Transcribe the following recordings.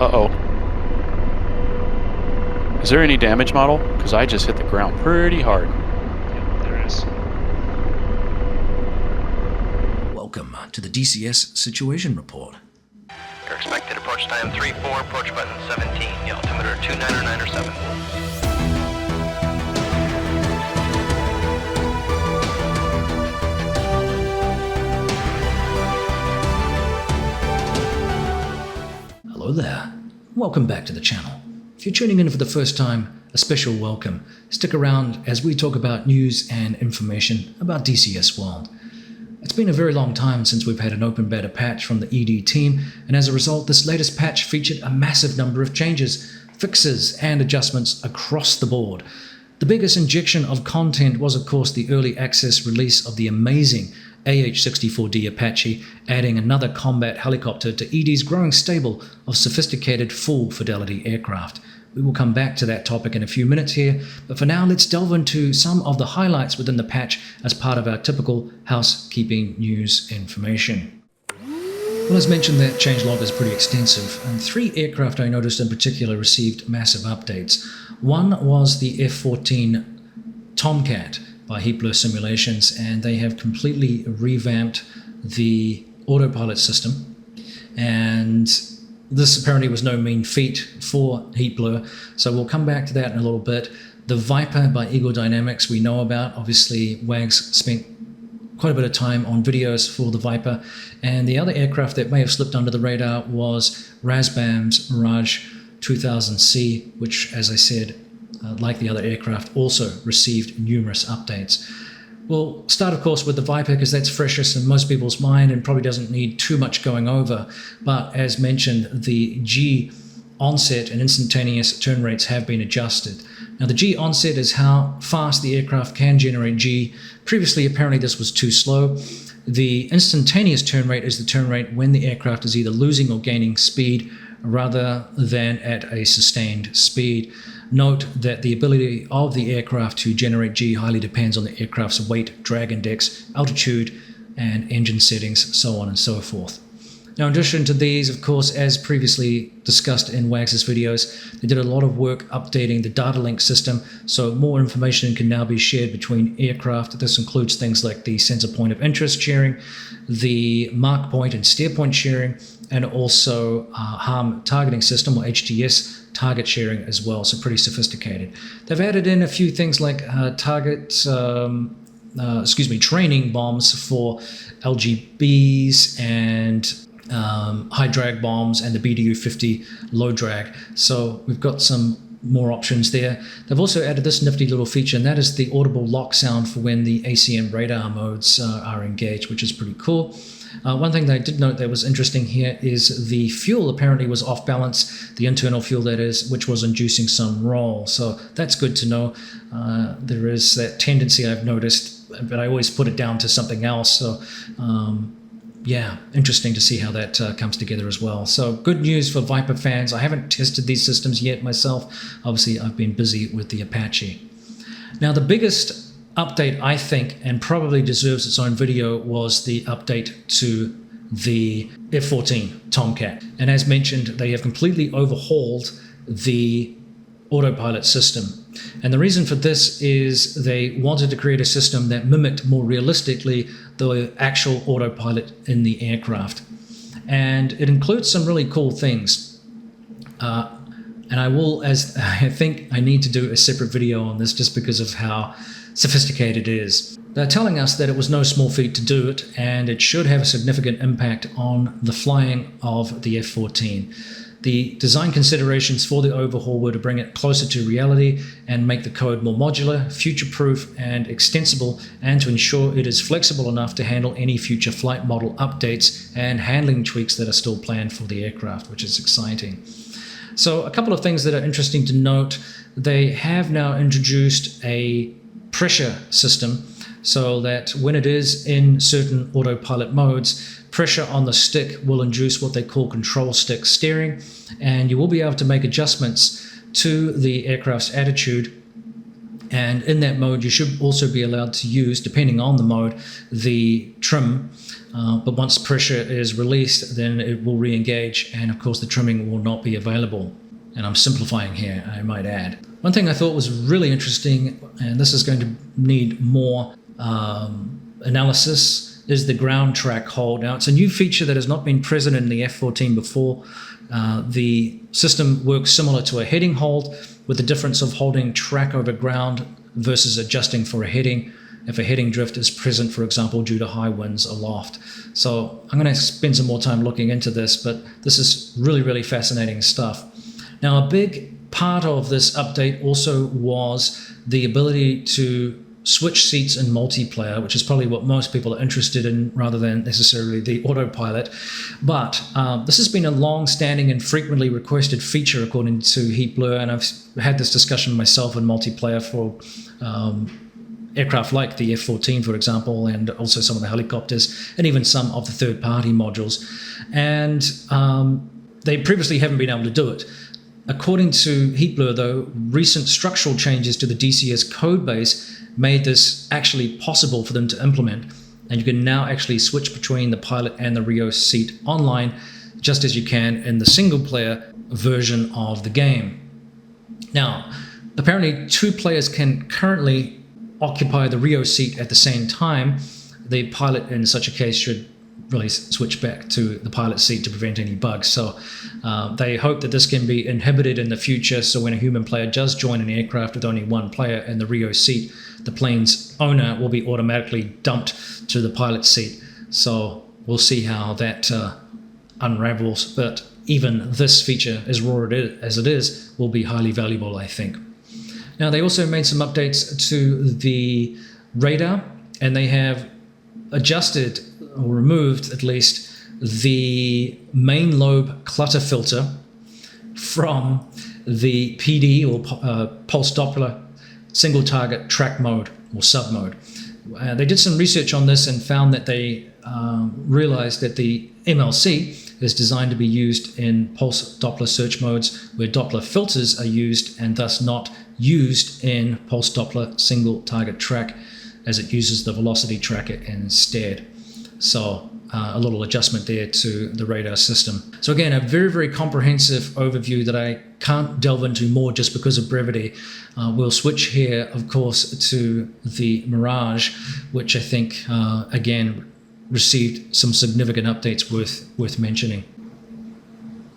Uh-oh. Is there any damage model? Because I just hit the ground pretty hard. Yep, there is. Welcome to the DCS Situation Report. Your expected approach time 3-4, approach button 17, the altimeter 2997. Hello there. Welcome back to the channel. If you're tuning in for the first time, a special welcome. Stick around as we talk about news and information about DCS World. It's been a very long time since we've had an open beta patch from the ED team, and as a result, this latest patch featured a massive number of changes, fixes, and adjustments across the board. The biggest injection of content was, of course, the early access release of the amazing AH-64D Apache, adding another combat helicopter to ED's growing stable of sophisticated full-fidelity aircraft. We will come back to that topic in a few minutes here, but for now let's delve into some of the highlights within the patch as part of our typical housekeeping news information. Well, as mentioned, that changelog is pretty extensive, and 3 aircraft I noticed in particular received massive updates. One was the F-14 Tomcat by Heatblur Simulations, and they have completely revamped the autopilot system, and this apparently was no mean feat for Heatblur, so we'll come back to that in a little bit. The Viper by Eagle Dynamics we know about. Obviously, Wags spent quite a bit of time on videos for the Viper, and the other aircraft that may have slipped under the radar was Razbam's Mirage 2000C, which, as I said, like the other aircraft, also received numerous updates. We'll start, of course, with the Viper because that's freshest in most people's mind and probably doesn't need too much going over. But as mentioned, the G onset and instantaneous turn rates have been adjusted. Now, the G onset is how fast the aircraft can generate G. Previously, apparently, this was too slow. The instantaneous turn rate is the turn rate when the aircraft is either losing or gaining speed rather than at a sustained speed. Note that the ability of the aircraft to generate G highly depends on the aircraft's weight, drag index, altitude, and engine settings, so on and so forth. Now, in addition to these, of course, as previously discussed in Wags' videos, they did a lot of work updating the data link system, so more information can now be shared between aircraft. This includes things like the sensor point of interest sharing, the mark point and steer point sharing, and also harm targeting system, or HTS, target sharing as well, so pretty sophisticated. They've added in a few things like training bombs for LGBs and high drag bombs and the BDU-50 low drag. So we've got some more options there. They've also added this nifty little feature, and that is the audible lock sound for when the ACM radar modes are engaged, which is pretty cool. One thing that I did note that was interesting here is the fuel apparently was off balance, the internal fuel that is, which was inducing some roll. So that's good to know. There is that tendency I've noticed, but I always put it down to something else. So yeah, interesting to see how that comes together as well. So good news for Viper fans. I haven't tested these systems yet myself. Obviously, I've been busy with the Apache. Now, the biggest update, I think, and probably deserves its own video, was the update to the F-14 Tomcat. And as mentioned, they have completely overhauled the autopilot system. And the reason for this is they wanted to create a system that mimicked more realistically the actual autopilot in the aircraft. And it includes some really cool things. And I will, as I think I need to do a separate video on this just because of how sophisticated it is. They're telling us that it was no small feat to do it, and it should have a significant impact on the flying of the F-14. The design considerations for the overhaul were to bring it closer to reality and make the code more modular, future-proof, and extensible, and to ensure it is flexible enough to handle any future flight model updates and handling tweaks that are still planned for the aircraft, which is exciting. So a couple of things that are interesting to note. They have now introduced a pressure system so that when it is in certain autopilot modes, pressure on the stick will induce what they call control stick steering, and you will be able to make adjustments to the aircraft's attitude And in that mode, you should also be allowed to use, depending on the mode, the trim. But once pressure is released, then it will re-engage, and of course the trimming will not be available. And I'm simplifying here, I might add. One thing I thought was really interesting, and this is going to need more analysis, is the ground track hold. Now, it's a new feature that has not been present in the F-14 before. The system works similar to a heading hold, with the difference of holding track over ground versus adjusting for a heading if a heading drift is present, for example, due to high winds aloft. So I'm going to spend some more time looking into this, but this is really, really fascinating stuff. Now, a big part of this update also was the ability to switch seats in multiplayer, which is probably what most people are interested in rather than necessarily the autopilot. But this has been a long-standing and frequently requested feature according to Heatblur, and I've had this discussion myself in multiplayer for aircraft like the F-14, for example, and also some of the helicopters, and even some of the third-party modules. And they previously haven't been able to do it. According to Heatblur, though, recent structural changes to the DCS codebase made this actually possible for them to implement. And you can now actually switch between the pilot and the Rio seat online, just as you can in the single-player version of the game. Now, apparently 2 players can currently occupy the Rio seat at the same time. The pilot in such a case should really switch back to the pilot seat to prevent any bugs. So they hope that this can be inhibited in the future, so when a human player does join an aircraft with only 1 player in the Rio seat, the plane's owner will be automatically dumped to the pilot seat. So we'll see how that unravels, but even this feature, as raw as it is, will be highly valuable, I think. Now, they also made some updates to the radar, and they have adjusted, or removed at least, the main lobe clutter filter from the PD, or pulse Doppler single target track mode, or sub mode. They did some research on this and found that they realized that the MLC is designed to be used in pulse Doppler search modes where Doppler filters are used, and thus not used in pulse Doppler single target track, as it uses the velocity tracker instead. So a little adjustment there to the radar system. So again, a very, very comprehensive overview that I can't delve into more just because of brevity. We'll switch here, of course, to the Mirage, which I think, again, received some significant updates worth mentioning.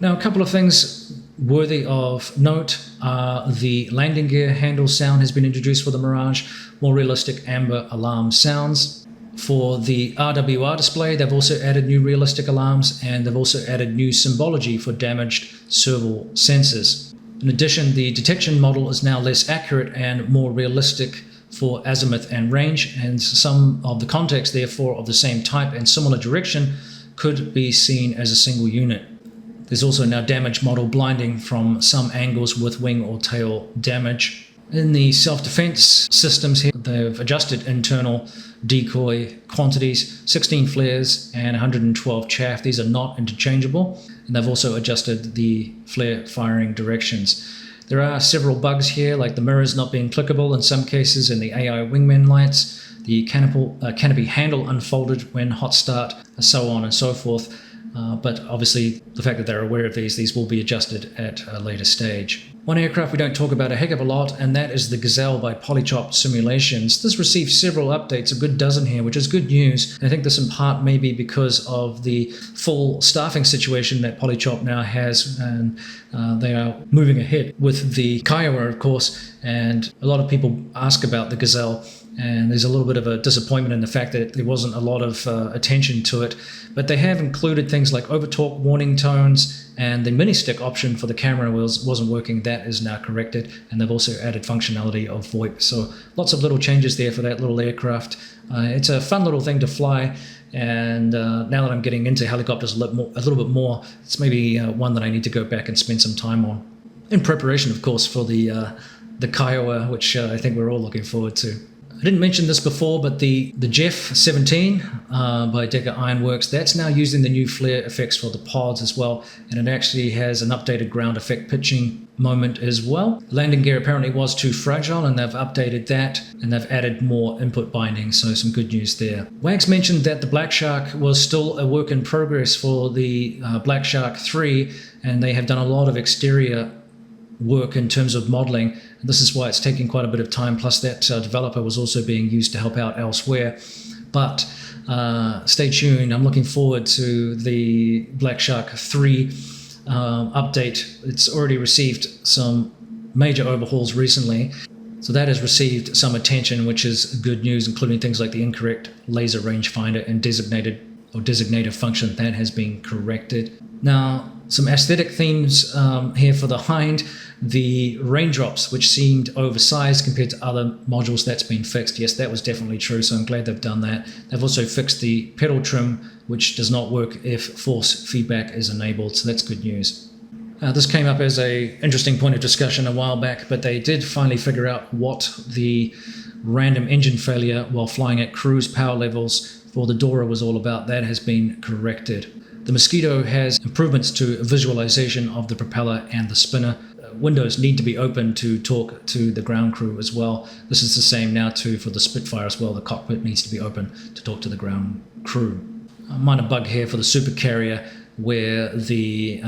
Now, a couple of things worthy of note are the landing gear handle sound has been introduced for the Mirage, more realistic amber alarm sounds. For the RWR display, they've also added new realistic alarms, and they've also added new symbology for damaged serval sensors. In addition, the detection model is now less accurate and more realistic for azimuth and range, and some of the contacts, therefore, of the same type and similar direction could be seen as a single unit. There's also now damage model blinding from some angles with wing or tail damage. In the self-defense systems here, they've adjusted internal decoy quantities, 16 flares and 112 chaff. These are not interchangeable. And they've also adjusted the flare firing directions. There are several bugs here, like the mirrors not being clickable in some cases, and the AI wingman lights, the canopy handle unfolded when hot start, so on and so forth. But obviously, the fact that they're aware of these will be adjusted at a later stage. One aircraft we don't talk about a heck of a lot, and that is the Gazelle by Polychop Simulations. This received several updates, a good dozen here, which is good news. I think this in part may be because of the full staffing situation that Polychop now has, and they are moving ahead with the Kiowa, of course, and a lot of people ask about the Gazelle. And there's a little bit of a disappointment in the fact that there wasn't a lot of attention to it. But they have included things like over-torque warning tones, and the mini-stick option for the camera wasn't working. That is now corrected. And they've also added functionality of VoIP. So lots of little changes there for that little aircraft. It's a fun little thing to fly. And now that I'm getting into helicopters a little bit more, it's maybe one that I need to go back and spend some time on. In preparation, of course, for the Kiowa, which I think we're all looking forward to. I didn't mention this before, but the Jeff 17 by Decker Ironworks, that's now using the new flare effects for the pods as well, and it actually has an updated ground effect pitching moment as well. Landing gear apparently was too fragile, and they've updated that, and they've added more input bindings, so some good news there. Wags mentioned that the Black Shark was still a work in progress for the Black Shark 3, and they have done a lot of exterior work in terms of modeling, and this is why it's taking quite a bit of time, plus that developer was also being used to help out elsewhere. But stay tuned. I'm looking forward to the Black Shark 3 update. It's already received some major overhauls recently, so that has received some attention, which is good news, including things like the incorrect laser rangefinder and designator function that has been corrected. Now, some aesthetic themes here for the Hind. The raindrops, which seemed oversized compared to other modules, that's been fixed. Yes, that was definitely true, so I'm glad they've done that. They've also fixed the pedal trim, which does not work if force feedback is enabled, so that's good news. This came up as an interesting point of discussion a while back, but they did finally figure out what the random engine failure while flying at cruise power levels for the Dora was all about. That has been corrected. The Mosquito has improvements to visualization of the propeller and the spinner. Windows need to be open to talk to the ground crew as well. This is the same now too for the Spitfire as well. The cockpit needs to be open to talk to the ground crew. A minor bug here for the Supercarrier, where the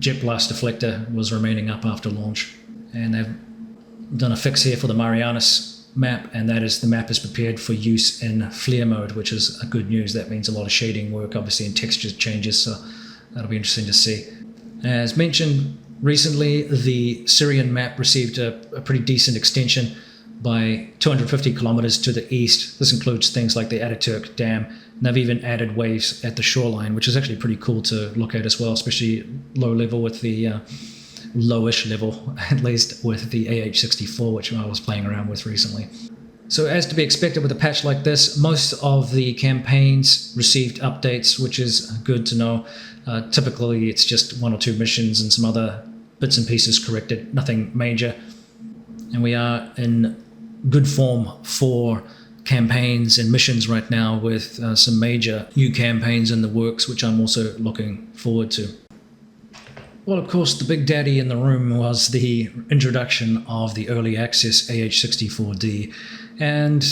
jet blast deflector was remaining up after launch. And they've done a fix here for the Marianas map, and that is the map is prepared for use in flare mode, which is a good news. That means a lot of shading work, obviously, and texture changes, so that'll be interesting to see. As mentioned recently, the Syrian map received a pretty decent extension by 250 kilometers to the east. This includes things like the Ataturk Dam, and they've even added waves at the shoreline, which is actually pretty cool to look at as well, especially low level with the lowish level, at least with the AH-64, which I was playing around with recently. So as to be expected with a patch like this, most of the campaigns received updates, which is good to know. Typically it's just one or two missions and some other bits and pieces corrected, nothing major. And we are in good form for campaigns and missions right now, with some major new campaigns in the works, which I'm also looking forward to. Well, of course, the big daddy in the room was the introduction of the early access AH-64D. And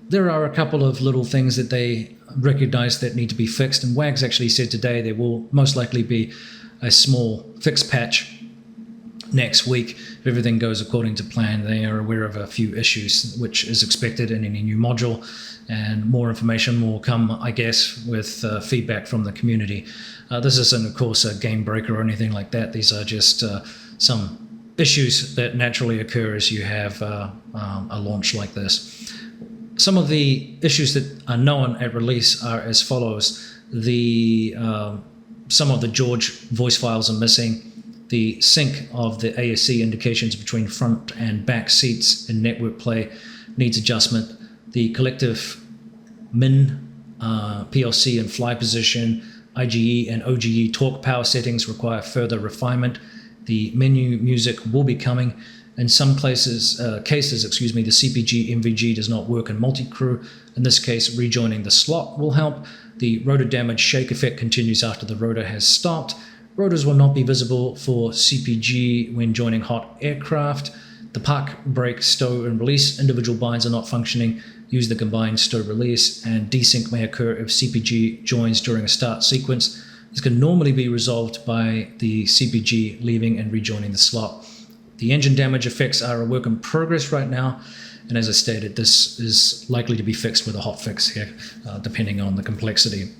there are a couple of little things that they recognize that need to be fixed. And Wags actually said today there will most likely be a small fix patch next week if everything goes according to plan. They are aware of a few issues, which is expected in any new module, and more information will come, I guess, with feedback from the community. This isn't, of course, a game breaker or anything like that. These are just some issues that naturally occur as you have a launch like this. Some of the issues that are known at release are as follows. Some of the George voice files are missing. The sync of the ASC indications between front and back seats in network play needs adjustment. The collective min, PLC and fly position, IGE and OGE torque power settings require further refinement. The menu music will be coming. In some cases, the CPG MVG does not work in multi-crew. In this case, rejoining the slot will help. The rotor damage shake effect continues after the rotor has stopped. Rotors will not be visible for CPG when joining hot aircraft. The park, brake, stow, and release individual binds are not functioning. Use the combined stow release, and desync may occur if CPG joins during a start sequence. This can normally be resolved by the CPG leaving and rejoining the slot. The engine damage effects are a work in progress right now, and as I stated, this is likely to be fixed with a hot fix here, depending on the complexity.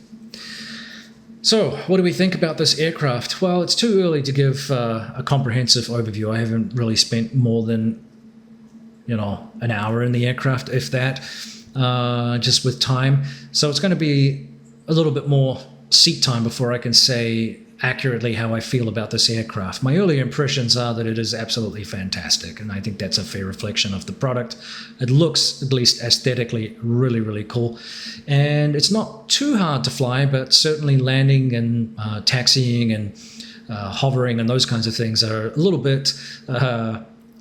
So, what do we think about this aircraft? Well, it's too early to give a comprehensive overview. I haven't really spent more than, an hour in the aircraft, if that, just with time. So it's going to be a little bit more seat time before I can say accurately how I feel about this aircraft. My early impressions are that it is absolutely fantastic, and I think that's a fair reflection of the product. It looks, at least aesthetically, really, really cool. And it's not too hard to fly, but certainly landing and taxiing and hovering and those kinds of things are a little bit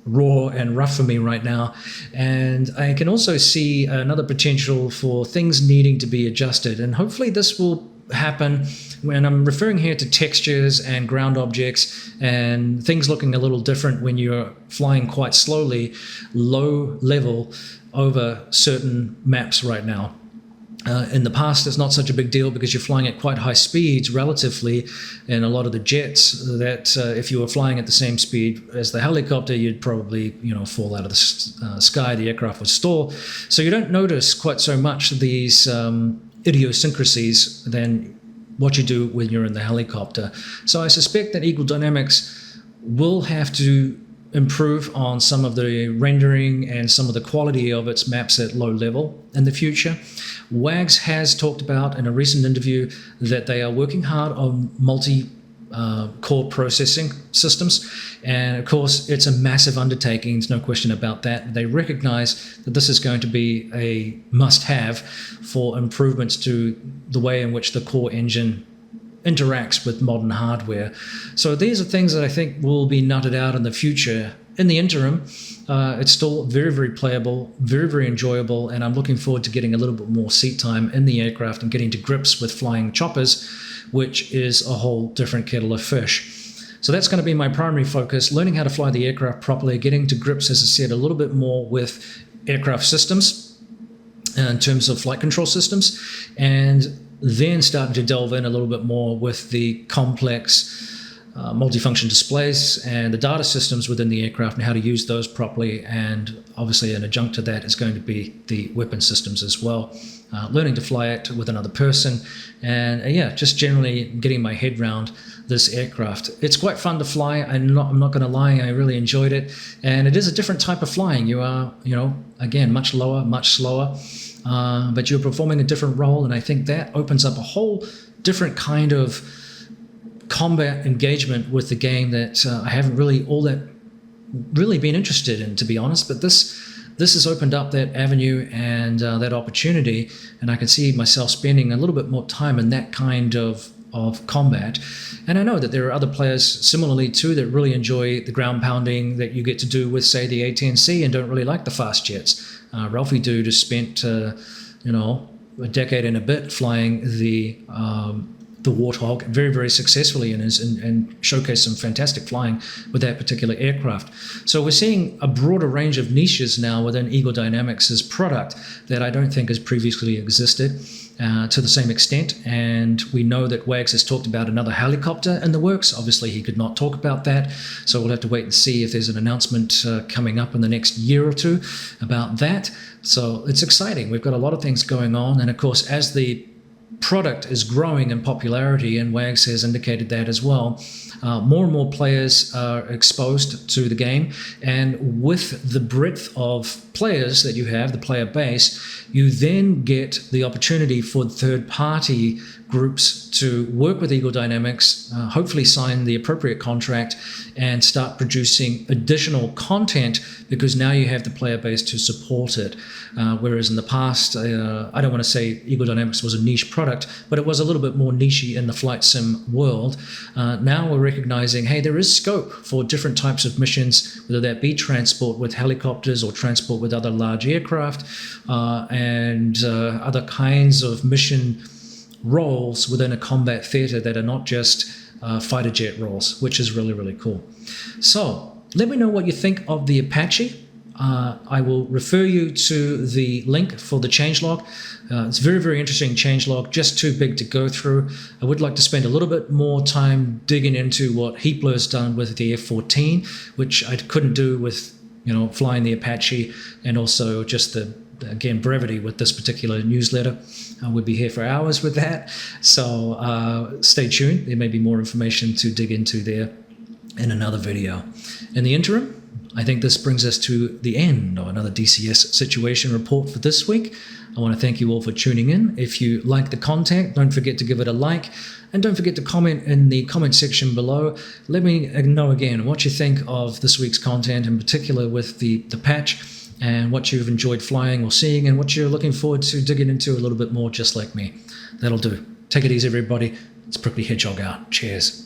raw and rough for me right now. And I can also see another potential for things needing to be adjusted, and hopefully this will happen when I'm referring here to textures and ground objects and things looking a little different when you're flying quite slowly, low level over certain maps right now. In the past, it's not such a big deal because you're flying at quite high speeds relatively in a lot of the jets that if you were flying at the same speed as the helicopter, you'd probably, fall out of the sky, the aircraft would stall. So you don't notice quite so much these idiosyncrasies than what you do when you're in the helicopter. So I suspect that Eagle Dynamics will have to improve on some of the rendering and some of the quality of its maps at low level in the future. WAGS has talked about in a recent interview that they are working hard on multi-core processing systems, and of course it's a massive undertaking, there's no question about that. They recognize that this is going to be a must-have for improvements to the way in which the core engine interacts with modern hardware. So these are things that I think will be nutted out in the future. In the interim, it's still very, very playable, very, very enjoyable, and I'm looking forward to getting a little bit more seat time in the aircraft and getting to grips with flying choppers, which is a whole different kettle of fish. So that's going to be my primary focus, learning how to fly the aircraft properly, getting to grips, as I said, a little bit more with aircraft systems in terms of flight control systems, and then starting to delve in a little bit more with the complex multifunction displays and the data systems within the aircraft and how to use those properly. And obviously an adjunct to that is going to be the weapon systems as well. Learning to fly it with another person and just generally getting my head around this aircraft. It's quite fun to fly. I'm not going to lie, I really enjoyed it. And it is a different type of flying. You are, again, much lower, much slower. But you're performing a different role, and I think that opens up a whole different kind of combat engagement with the game that I haven't really been interested in, to be honest. But this has opened up that avenue and that opportunity, and I can see myself spending a little bit more time in that kind of combat. And I know that there are other players similarly too that really enjoy the ground pounding that you get to do with, say, the AT&C and don't really like the fast jets. Ralphie Dude has spent a decade and a bit flying the Warthog very, very successfully and showcased some fantastic flying with that particular aircraft. So we're seeing a broader range of niches now within Eagle Dynamics' product that I don't think has previously existed to the same extent. And we know that WAGS has talked about another helicopter in the works. Obviously, he could not talk about that. So we'll have to wait and see if there's an announcement coming up in the next year or two about that. So it's exciting. We've got a lot of things going on. And of course, as the product is growing in popularity, and WAGS has indicated that as well, more and more players are exposed to the game, and with the breadth of players that you have, the player base, you then get the opportunity for third-party groups to work with Eagle Dynamics, hopefully sign the appropriate contract and start producing additional content, because now you have the player base to support it. Whereas in the past, I don't want to say Eagle Dynamics was a niche product, but it was a little bit more niche in the flight sim world. Now we're recognizing, hey, there is scope for different types of missions, whether that be transport with helicopters or transport with other large aircraft and other kinds of mission roles within a combat theater that are not just fighter jet roles, which is really, really cool. So let me know what you think of the Apache. I will refer you to the link for the changelog. It's very, very interesting changelog, just too big to go through. I would like to spend a little bit more time digging into what Heapler's done with the F-14, which I couldn't do with flying the Apache, and also just the, again, brevity with this particular newsletter. We'd be here for hours with that. So stay tuned. There may be more information to dig into there in another video. In the interim, I think this brings us to the end of another DCS situation report for this week. I want to thank you all for tuning in. If you like the content, don't forget to give it a like, and don't forget to comment in the comment section below. Let me know again what you think of this week's content, in particular with the patch, and what you've enjoyed flying or seeing, and what you're looking forward to digging into a little bit more, just like me. That'll do. Take it easy, everybody. It's Prickly Hedgehog out. Cheers.